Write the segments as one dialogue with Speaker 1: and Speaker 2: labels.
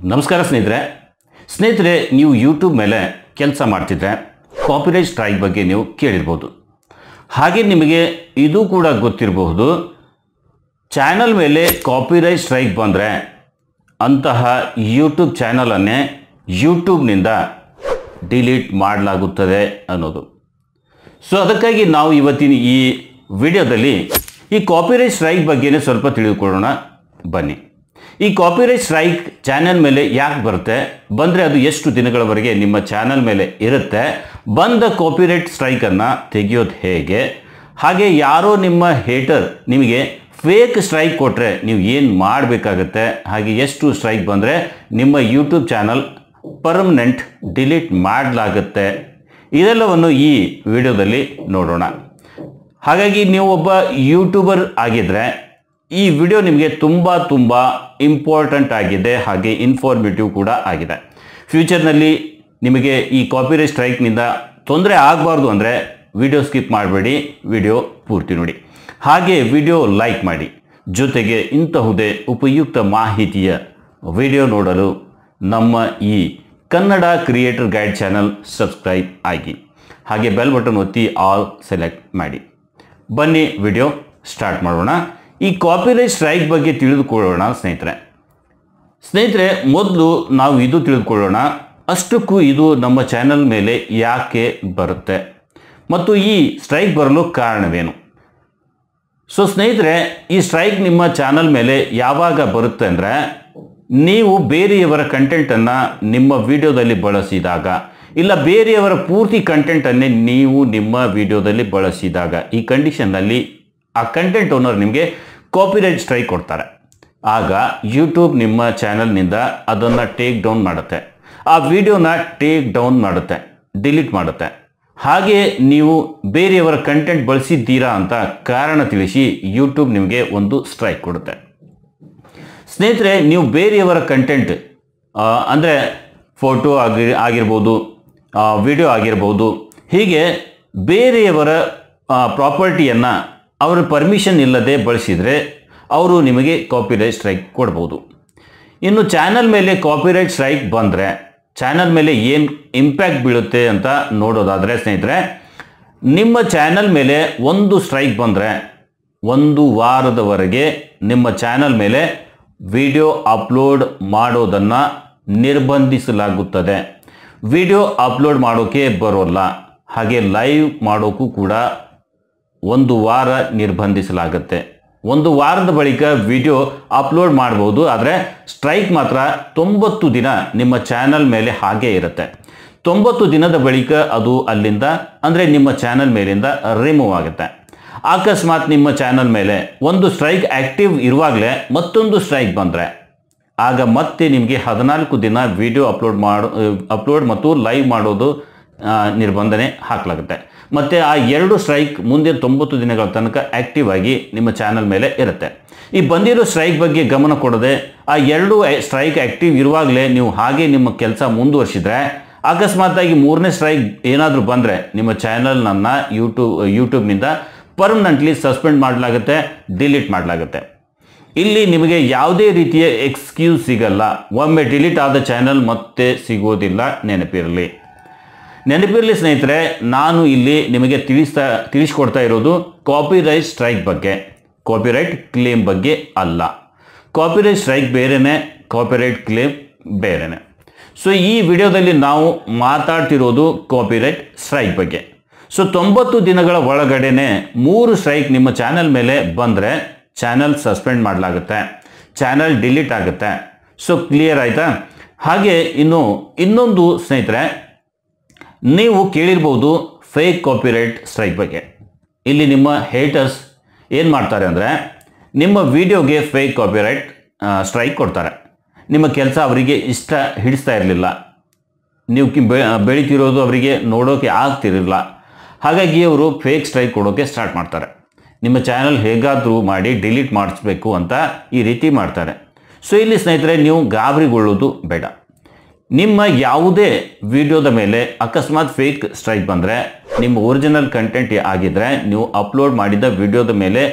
Speaker 1: ನಮಸ್ಕಾರ ಸ್ನೇಹಿತರೆ ನೀವು ಯೂಟ್ಯೂಬ್ ಮೇಲೆ ಕೆಲಸ ಮಾಡ್ತಿದ್ರೆ ಕಾಪಿರೈಟ್ ಸ್ಟ್ರೈಕ್ ಬಗ್ಗೆ ನೀವು ಕೇಳಿರಬಹುದು. ಹಾಗೆ ನಿಮಗೆ ಇದು ಕೂಡ ಗೊತ್ತಿರಬಹುದು, ಚಾನಲ್ ಮೇಲೆ ಕಾಪಿರೈಟ್ ಸ್ಟ್ರೈಕ್ ಬಂದರೆ ಅಂತಹ ಯೂಟ್ಯೂಬ್ ಚಾನಲನ್ನೇ ಯೂಟ್ಯೂಬ್ನಿಂದ ಡಿಲೀಟ್ ಮಾಡಲಾಗುತ್ತದೆ ಅನ್ನೋದು. ಸೊ ಅದಕ್ಕಾಗಿ ನಾವು ಇವತ್ತಿನ ಈ ವಿಡಿಯೋದಲ್ಲಿ ಈ ಕಾಪಿರೈಟ್ ಸ್ಟ್ರೈಕ್ ಬಗ್ಗೆನೇ ಸ್ವಲ್ಪ ತಿಳಿದುಕೊಳ್ಳೋಣ ಬನ್ನಿ. ಈ ಕಾಪಿರೈಟ್ ಸ್ಟ್ರೈಕ್ ಚಾನೆಲ್ ಮೇಲೆ ಯಾಕೆ ಬರುತ್ತೆ, ಬಂದರೆ ಅದು ಎಷ್ಟು ದಿನಗಳವರೆಗೆ ನಿಮ್ಮ ಚಾನಲ್ ಮೇಲೆ ಇರುತ್ತೆ, ಬಂದ ಕಾಪಿರೈಟ್ ಸ್ಟ್ರೈಕನ್ನು ತೆಗೆಯೋದು ಹೇಗೆ, ಹಾಗೆ ಯಾರೋ ನಿಮ್ಮ ಹೇಟರ್ ನಿಮಗೆ ಫೇಕ್ ಸ್ಟ್ರೈಕ್ ಕೊಟ್ಟರೆ ನೀವು ಏನು ಮಾಡಬೇಕಾಗತ್ತೆ, ಹಾಗೆ ಎಷ್ಟು ಸ್ಟ್ರೈಕ್ ಬಂದರೆ ನಿಮ್ಮ ಯೂಟ್ಯೂಬ್ ಚಾನಲ್ ಪರ್ಮನೆಂಟ್ ಡಿಲೀಟ್ ಮಾಡಲಾಗುತ್ತೆ, ಇದೆಲ್ಲವನ್ನು ಈ ವಿಡಿಯೋದಲ್ಲಿ ನೋಡೋಣ. ಹಾಗಾಗಿ ನೀವು ಒಬ್ಬ ಯೂಟ್ಯೂಬರ್ ಆಗಿದ್ದರೆ ಈ ವಿಡಿಯೋ ನಿಮಗೆ ತುಂಬ ಇಂಪಾರ್ಟೆಂಟ್ ಆಗಿದೆ, ಹಾಗೆ ಇನ್ಫಾರ್ಮೇಟಿವ್ ಕೂಡ ಆಗಿದೆ. ಫ್ಯೂಚರ್ನಲ್ಲಿ ನಿಮಗೆ ಈ ಕಾಪಿರೈಟ್ ಸ್ಟ್ರೈಕ್ನಿಂದ ತೊಂದರೆ ಆಗಬಾರ್ದು ಅಂದರೆ ವಿಡಿಯೋ ಸ್ಕಿಪ್ ಮಾಡಬೇಡಿ, ವಿಡಿಯೋ ಪೂರ್ತಿ ನೋಡಿ, ಹಾಗೆ ವಿಡಿಯೋ ಲೈಕ್ ಮಾಡಿ. ಜೊತೆಗೆ ಇಂತಹುದೇ ಉಪಯುಕ್ತ ಮಾಹಿತಿಯ ವಿಡಿಯೋ ನೋಡಲು ನಮ್ಮ ಈ Kannada creator guide channel subscribe ಆಗಿ, ಹಾಗೆ ಬೆಲ್ ಬಟನ್ ಒತ್ತಿ ಆಲ್ ಸೆಲೆಕ್ಟ್ ಮಾಡಿ. ಬನ್ನಿ ವಿಡಿಯೋ ಸ್ಟಾರ್ಟ್ ಮಾಡೋಣ. ಈ ಕಾಪಿರೈಟ್ ಸ್ಟ್ರೈಕ್ ಬಗ್ಗೆ ತಿಳಿದುಕೊಳ್ಳೋಣ ಸ್ನೇಹಿತರೆ. ಮೊದಲು ನಾವು ಇದು ತಿಳಿದುಕೊಳ್ಳೋಣ, ಅಷ್ಟಕ್ಕೂ ಇದು ನಮ್ಮ ಚಾನಲ್ ಮೇಲೆ ಯಾಕೆ ಬರುತ್ತೆ ಮತ್ತು ಈ ಸ್ಟ್ರೈಕ್ ಬರಲು ಕಾರಣವೇನು. ಸೊ ಸ್ನೇಹಿತರೆ, ಈ ಸ್ಟ್ರೈಕ್ ನಿಮ್ಮ ಚಾನಲ್ ಮೇಲೆ ಯಾವಾಗ ಬರುತ್ತೆ ಅಂದರೆ, ನೀವು ಬೇರೆಯವರ ಕಂಟೆಂಟನ್ನು ನಿಮ್ಮ ವಿಡಿಯೋದಲ್ಲಿ ಬಳಸಿದಾಗ, ಇಲ್ಲ ಬೇರೆಯವರ ಪೂರ್ತಿ ಕಂಟೆಂಟನ್ನೇ ನೀವು ನಿಮ್ಮ ವಿಡಿಯೋದಲ್ಲಿ ಬಳಸಿದಾಗ, ಈ ಕಂಡೀಷನ್ನಲ್ಲಿ ಆ ಕಂಟೆಂಟ್ ಓನರ್ ನಿಮಗೆ ಕಾಪಿರೈಟ್ ಸ್ಟ್ರೈಕ್ ಕೊಡ್ತಾರೆ. ಆಗ ಯೂಟ್ಯೂಬ್ ನಿಮ್ಮ ಚಾನಲ್ನಿಂದ ಅದನ್ನು ಟೇಕ್ ಡೌನ್ ಮಾಡುತ್ತೆ, ಆ ವಿಡಿಯೋನ ಟೇಕ್ ಡೌನ್ ಮಾಡುತ್ತೆ, ಡಿಲೀಟ್ ಮಾಡುತ್ತೆ. ಹಾಗೆ ನೀವು ಬೇರೆಯವರ ಕಂಟೆಂಟ್ ಬಳಸಿದ್ದೀರಾ ಅಂತ ಕಾರಣ ತಿಳಿಸಿ ಯೂಟ್ಯೂಬ್ ನಿಮಗೆ ಒಂದು ಸ್ಟ್ರೈಕ್ ಕೊಡುತ್ತೆ. ಸ್ನೇಹಿತರೆ, ನೀವು ಬೇರೆಯವರ ಕಂಟೆಂಟ್ ಅಂದರೆ ಫೋಟೋ ಆಗಿರ್ಬೋದು, ವಿಡಿಯೋ ಆಗಿರ್ಬೋದು, ಹೀಗೆ ಬೇರೆಯವರ ಪ್ರಾಪರ್ಟಿಯನ್ನು ಅವರ ಪರ್ಮಿಷನ್ ಇಲ್ಲದೆ ಬಳಸಿದರೆ ಅವರು ನಿಮಗೆ ಕಾಪಿರೈಟ್ ಸ್ಟ್ರೈಕ್ ಕೊಡ್ಬೋದು. ಇನ್ನು ಚಾನಲ್ ಮೇಲೆ ಕಾಪಿರೈಟ್ ಸ್ಟ್ರೈಕ್ ಬಂದರೆ ಚಾನಲ್ ಮೇಲೆ ಏನು ಇಂಪ್ಯಾಕ್ಟ್ ಬೀಳುತ್ತೆ ಅಂತ ನೋಡೋದಾದರೆ ಸ್ನೇಹಿತರೆ, ನಿಮ್ಮ ಚಾನಲ್ ಮೇಲೆ ಒಂದು ಸ್ಟ್ರೈಕ್ ಬಂದರೆ 1 ವಾರದವರೆಗೆ ನಿಮ್ಮ ಚಾನಲ್ ಮೇಲೆ ವಿಡಿಯೋ ಅಪ್ಲೋಡ್ ಮಾಡೋದನ್ನು ನಿರ್ಬಂಧಿಸಲಾಗುತ್ತದೆ. ವಿಡಿಯೋ ಅಪ್ಲೋಡ್ ಮಾಡೋಕ್ಕೆ ಬರೋಲ್ಲ, ಹಾಗೆ ಲೈವ್ ಮಾಡೋಕ್ಕೂ ಕೂಡ 1 ವಾರ ನಿರ್ಬಂಧಿಸಲಾಗುತ್ತೆ. 1 ವಾರದ ಬಳಿಕ ವಿಡಿಯೋ ಅಪ್ಲೋಡ್ ಮಾಡ್ಬೋದು, ಆದರೆ ಸ್ಟ್ರೈಕ್ ಮಾತ್ರ 90 ದಿನ ನಿಮ್ಮ ಚಾನಲ್ ಮೇಲೆ ಹಾಗೇ ಇರುತ್ತೆ. 90 ದಿನದ ಬಳಿಕ ಅದು ಅಲ್ಲಿಂದ ಅಂದರೆ ನಿಮ್ಮ ಚಾನಲ್ ಮೇಲಿಂದ ರಿಮೂವ್ ಆಗುತ್ತೆ. ಅಕಸ್ಮಾತ್ ನಿಮ್ಮ ಚಾನಲ್ ಮೇಲೆ ಒಂದು ಸ್ಟ್ರೈಕ್ ಆ್ಯಕ್ಟಿವ್ ಇರುವಾಗಲೇ ಮತ್ತೊಂದು ಸ್ಟ್ರೈಕ್ ಬಂದರೆ ಆಗ ಮತ್ತೆ ನಿಮಗೆ 14 ದಿನ ವಿಡಿಯೋ ಅಪ್ಲೋಡ್ ಮತ್ತು ಲೈವ್ ಮಾಡೋದು ನಿರ್ಬಂಧನೆ ಹಾಕಲಾಗುತ್ತೆ. ಮತ್ತು ಆ 2 ಸ್ಟ್ರೈಕ್ ಮುಂದೆ 90 ದಿನಗಳ ತನಕ ಆ್ಯಕ್ಟಿವ್ ಆಗಿ ನಿಮ್ಮ ಚಾನಲ್ ಮೇಲೆ ಇರುತ್ತೆ. ಈ ಬಂದಿರೋ ಸ್ಟ್ರೈಕ್ ಬಗ್ಗೆ ಗಮನ ಕೊಡದೆ ಆ 2 ಸ್ಟ್ರೈಕ್ ಆ್ಯಕ್ಟಿವ್ ಇರುವಾಗಲೇ ನೀವು ಹಾಗೆ ನಿಮ್ಮ ಕೆಲಸ ಮುಂದುವರಿಸಿದರೆ, ಅಕಸ್ಮಾತಾಗಿ 3ನೇ ಸ್ಟ್ರೈಕ್ ಏನಾದರೂ ಬಂದರೆ ನಿಮ್ಮ ಚಾನಲ್ನನ್ನು ಯೂಟ್ಯೂಬ್ನಿಂದ ಪರ್ಮನೆಂಟ್ಲಿ ಸಸ್ಪೆಂಡ್ ಮಾಡಲಾಗುತ್ತೆ, ಡಿಲೀಟ್ ಮಾಡಲಾಗುತ್ತೆ. ಇಲ್ಲಿ ನಿಮಗೆ ಯಾವುದೇ ರೀತಿಯ ಎಕ್ಸ್ಕ್ಯೂಸ್ ಸಿಗಲ್ಲ. ಒಮ್ಮೆ ಡಿಲೀಟ್ ಆದ ಚಾನಲ್ ಮತ್ತೆ ಸಿಗೋದಿಲ್ಲ, ನೆನಪಿರಲಿ ಸ್ನೇಹಿತರೆ. ನಾನು ಇಲ್ಲಿ ನಿಮಗೆ ತಿಳಿಸ್ಕೊಡ್ತಾ ಇರೋದು ಕಾಪಿರೈಟ್ ಸ್ಟ್ರೈಕ್ ಬಗ್ಗೆ, ಕಾಪಿರೈಟ್ ಕ್ಲೇಮ್ ಬಗ್ಗೆ ಅಲ್ಲ. ಕಾಪಿರೈಟ್ ಸ್ಟ್ರೈಕ್ ಬೇರೆಯೇ, ಕಾಪಿರೈಟ್ ಕ್ಲೇಮ್ ಬೇರೆಯೇ. ಸೊ ಈ ವಿಡಿಯೋದಲ್ಲಿ ನಾವು ಮಾತಾಡ್ತಿರೋದು ಕಾಪಿರೈಟ್ ಸ್ಟ್ರೈಕ್ ಬಗ್ಗೆ. ಸೊ 90 ದಿನಗಳ ಒಳಗಡೆನೆ 3 ಸ್ಟ್ರೈಕ್ ನಿಮ್ಮ ಚಾನಲ್ ಮೇಲೆ ಬಂದರೆ ಚಾನಲ್ ಸಸ್ಪೆಂಡ್ ಮಾಡಲಾಗುತ್ತೆ, ಚಾನಲ್ ಡಿಲೀಟ್ ಆಗುತ್ತೆ. ಸೊ ಕ್ಲಿಯರ್ ಆಯಿತಾ? ಹಾಗೆ ಇನ್ನೊಂದು ಸ್ನೇಹಿತರೆ, ನೀವು ಕೇಳಿರ್ಬೋದು ಫೇಕ್ ಕಾಪಿರೈಟ್ ಸ್ಟ್ರೈಕ್ ಬಗ್ಗೆ. ಇಲ್ಲಿ ನಿಮ್ಮ ಹೇಟರ್ಸ್ ಏನು ಮಾಡ್ತಾರೆ ಅಂದರೆ, ನಿಮ್ಮ ವಿಡಿಯೋಗೆ ಫೇಕ್ ಕಾಪಿರೈಟ್ ಸ್ಟ್ರೈಕ್ ಕೊಡ್ತಾರೆ. ನಿಮ್ಮ ಕೆಲಸ ಅವರಿಗೆ ಹಿಡಿಸ್ತಾ ಇರಲಿಲ್ಲ, ನೀವು ಬೆಳೀತಿರೋದು ಅವರಿಗೆ ನೋಡೋಕೆ ಆಗ್ತಿರಲಿಲ್ಲ, ಹಾಗಾಗಿ ಅವರು ಫೇಕ್ ಸ್ಟ್ರೈಕ್ ಕೊಡೋಕ್ಕೆ ಸ್ಟಾರ್ಟ್ ಮಾಡ್ತಾರೆ. ನಿಮ್ಮ ಚಾನಲ್ ಹೇಗಾದರೂ ಮಾಡಿ ಡಿಲೀಟ್ ಮಾಡಿಸ್ಬೇಕು ಅಂತ ಈ ರೀತಿ ಮಾಡ್ತಾರೆ. ಸೊ ಇಲ್ಲಿ ಸ್ನೇಹಿತರೆ, ನೀವು ಗಾಬರಿಗೊಳ್ಳೋದು ಬೇಡ. ನಿಮ್ಮ ಯಾವುದೇ ವಿಡಿಯೋದ ಮೇಲೆ ಅಕಸ್ಮಾತ್ ಫೇಕ್ ಸ್ಟ್ರೈಕ್ ಬಂದರೆ, ನಿಮ್ಮ ಒರಿಜಿನಲ್ ಕಂಟೆಂಟ್ ಆಗಿದ್ದರೆ ನೀವು ಅಪ್ಲೋಡ್ ಮಾಡಿದ ವಿಡಿಯೋದ ಮೇಲೆ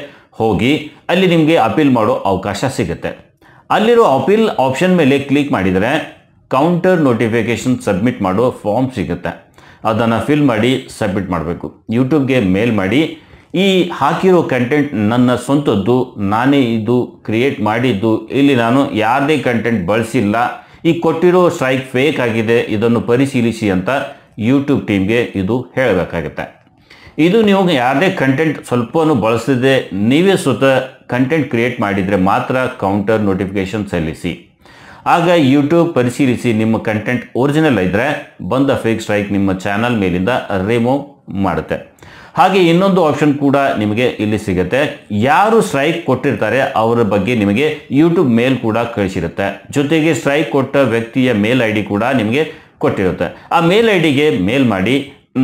Speaker 1: ಹೋಗಿ ಅಲ್ಲಿ ನಿಮಗೆ ಅಪೀಲ್ ಮಾಡೋ ಅವಕಾಶ ಸಿಗುತ್ತೆ. ಅಲ್ಲಿರೋ ಅಪೀಲ್ ಆಪ್ಷನ್ ಮೇಲೆ ಕ್ಲಿಕ್ ಮಾಡಿದರೆ ಕೌಂಟರ್ ನೋಟಿಫಿಕೇಷನ್ ಸಬ್ಮಿಟ್ ಮಾಡೋ ಫಾರ್ಮ್ ಸಿಗುತ್ತೆ. ಅದನ್ನು ಫಿಲ್ ಮಾಡಿ ಸಬ್ಮಿಟ್ ಮಾಡಬೇಕು. ಯೂಟ್ಯೂಬ್ಗೆ ಮೇಲ್ ಮಾಡಿ ಈ ಹಾಕಿರೋ ಕಂಟೆಂಟ್ ನನ್ನ ಸ್ವಂತದ್ದು, ನಾನೇ ಇದು ಕ್ರಿಯೇಟ್ ಮಾಡಿದ್ದು, ಇಲ್ಲಿ ನಾನು ಯಾರದೇ ಕಂಟೆಂಟ್ ಬಳಸಿಲ್ಲ, ಈ ಕೊಟ್ಟಿರೋ ಸ್ಟ್ರೈಕ್ ಫೇಕ್ ಆಗಿದೆ, ಇದನ್ನು ಪರಿಶೀಲಿಸಿ ಅಂತ ಯೂಟ್ಯೂಬ್ ಟೀಮ್ಗೆ ಇದು ಹೇಳಬೇಕಾಗುತ್ತೆ. ಇದು ನೀವು ಯಾರದೇ ಕಂಟೆಂಟ್ ಸ್ವಲ್ಪನೂ ಬಳಸದೆ ನೀವೇ ಸ್ವತಃ ಕಂಟೆಂಟ್ ಕ್ರಿಯೇಟ್ ಮಾಡಿದರೆ ಮಾತ್ರ ಕೌಂಟರ್ ನೋಟಿಫಿಕೇಷನ್ ಸಲ್ಲಿಸಿ. ಆಗ ಯೂಟ್ಯೂಬ್ ಪರಿಶೀಲಿಸಿ ನಿಮ್ಮ ಕಂಟೆಂಟ್ ಒರಿಜಿನಲ್ ಇದ್ದರೆ ಬಂದ ಫೇಕ್ ಸ್ಟ್ರೈಕ್ ನಿಮ್ಮ ಚಾನಲ್ ಮೇಲಿಂದ ರಿಮೂವ್ ಮಾಡುತ್ತೆ. ಹಾಗೆ ಇನ್ನೊಂದು ಆಪ್ಷನ್ ಕೂಡ ನಿಮಗೆ ಇಲ್ಲಿ ಸಿಗುತ್ತೆ. ಯಾರು ಸ್ಟ್ರೈಕ್ ಕೊಟ್ಟಿರ್ತಾರೆ ಅವರ ಬಗ್ಗೆ ನಿಮಗೆ ಯೂಟ್ಯೂಬ್ ಮೇಲ್ ಕೂಡ ಕಳಿಸಿರುತ್ತೆ. ಜೊತೆಗೆ ಸ್ಟ್ರೈಕ್ ಕೊಟ್ಟ ವ್ಯಕ್ತಿಯ ಮೇಲ್ ಐ ಡಿ ಕೂಡ ನಿಮಗೆ ಕೊಟ್ಟಿರುತ್ತೆ. ಆ ಮೇಲ್ ಐ ಡಿಗೆ ಮೇಲ್ ಮಾಡಿ,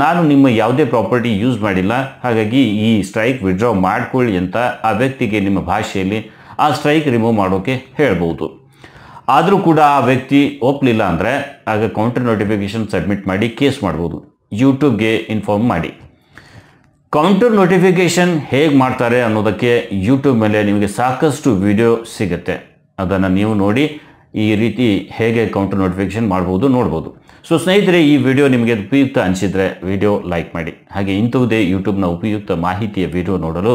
Speaker 1: ನಾನು ನಿಮ್ಮ ಯಾವುದೇ ಪ್ರಾಪರ್ಟಿ ಯೂಸ್ ಮಾಡಿಲ್ಲ, ಹಾಗಾಗಿ ಈ ಸ್ಟ್ರೈಕ್ ವಿಡ್ರಾ ಮಾಡ್ಕೊಳ್ಳಿ ಅಂತ ಆ ವ್ಯಕ್ತಿಗೆ ನಿಮ್ಮ ಭಾಷೆಯಲ್ಲಿ ಆ ಸ್ಟ್ರೈಕ್ ರಿಮೂವ್ ಮಾಡೋಕ್ಕೆ ಹೇಳ್ಬೋದು. ಆದರೂ ಕೂಡ ಆ ವ್ಯಕ್ತಿ ಒಪ್ಪಲಿಲ್ಲ ಅಂದರೆ ಆಗ ಕೌಂಟರ್ ನೋಟಿಫಿಕೇಷನ್ ಸಬ್ಮಿಟ್ ಮಾಡಿ ಕೇಸ್ ಮಾಡ್ಬೋದು. ಯೂಟ್ಯೂಬ್ಗೆ ಇನ್ಫಾರ್ಮ್ ಮಾಡಿ. ಕೌಂಟರ್ ನೋಟಿಫಿಕೇಷನ್ ಹೇಗೆ ಮಾಡ್ತಾರೆ ಅನ್ನೋದಕ್ಕೆ ಯೂಟ್ಯೂಬ್ ಮೇಲೆ ನಿಮಗೆ ಸಾಕಷ್ಟು ವಿಡಿಯೋ ಸಿಗುತ್ತೆ. ಅದನ್ನು ನೀವು ನೋಡಿ ಈ ರೀತಿ ಹೇಗೆ ಕೌಂಟರ್ ನೋಟಿಫಿಕೇಷನ್ ನೋಡ್ಬೋದು. ಸೊ ಸ್ನೇಹಿತರೆ, ಈ ವಿಡಿಯೋ ನಿಮಗೆ ಉಪಯುಕ್ತ ಅನಿಸಿದರೆ ವಿಡಿಯೋ ಲೈಕ್ ಮಾಡಿ. ಹಾಗೆ ಇಂಥವುದೇ ಯೂಟ್ಯೂಬ್ನ ಉಪಯುಕ್ತ ಮಾಹಿತಿಯ ವಿಡಿಯೋ ನೋಡಲು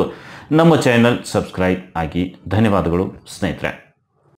Speaker 1: ನಮ್ಮ ಚಾನಲ್ ಸಬ್ಸ್ಕ್ರೈಬ್ ಆಗಿ. ಧನ್ಯವಾದಗಳು ಸ್ನೇಹಿತರೆ.